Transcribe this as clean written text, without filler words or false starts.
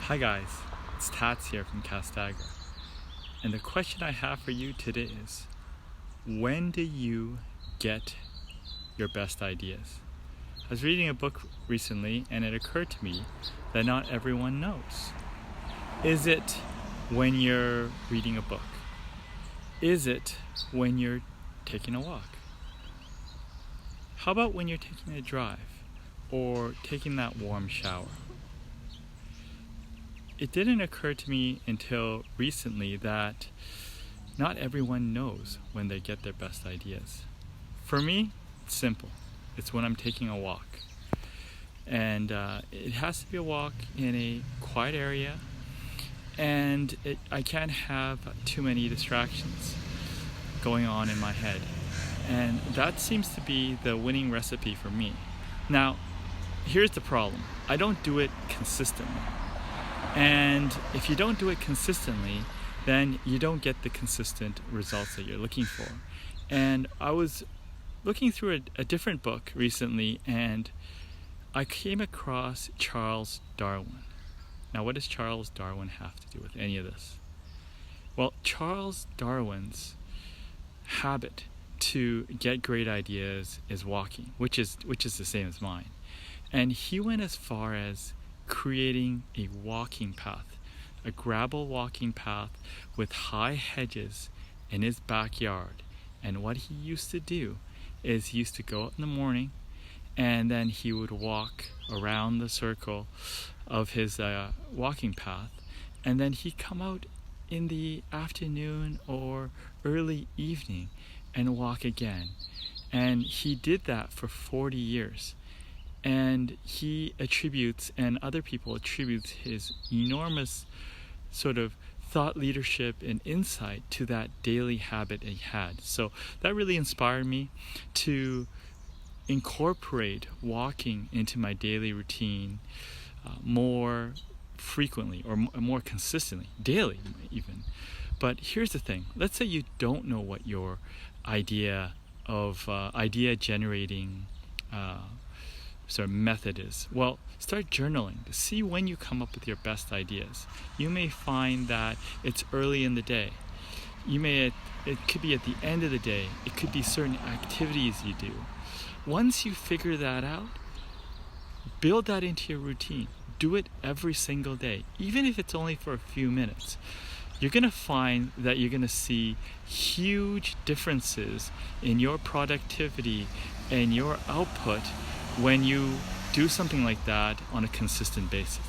Hi guys, it's Tats here from Castagra, and the question I have for you today is, when do you get your best ideas? I was reading a book recently and it occurred to me that not everyone knows. Is it when you're reading a book? Is it when you're taking a walk? How about when you're taking a drive or taking that warm shower? It didn't occur to me until recently that not everyone knows when they get their best ideas. For me, it's simple. It's when I'm taking a walk. And it has to be a walk in a quiet area, and I can't have too many distractions going on in my head. And that seems to be the winning recipe for me. Now, here's the problem. I don't do it consistently. And if you don't do it consistently, then you don't get the consistent results that you're looking for. And I was looking through a different book recently, and I came across Charles Darwin. Now, what does Charles Darwin have to do with any of this? Well, Charles Darwin's habit to get great ideas is walking, which is the same as mine. And he went as far as creating a walking path, a gravel walking path with high hedges in his backyard. And what he used to do is he used to go out in the morning, and then he would walk around the circle of his walking path, and then he'd come out in the afternoon or early evening and walk again. And he did that for 40 years. And he attributes, and other people attribute, his enormous sort of thought leadership and insight to that daily habit he had. So that really inspired me to incorporate walking into my daily routine more frequently, or more consistently, daily even. But here's the thing. Let's say you don't know what your idea generating sort of method is. Well, start journaling to see when you come up with your best ideas. You may find that it's early in the day. It could be at the end of the day. It could be certain activities you do. Once you figure that out, build that into your routine. Do it every single day, even if it's only for a few minutes. You're going to find that you're going to see huge differences in your productivity and your output when you do something like that on a consistent basis.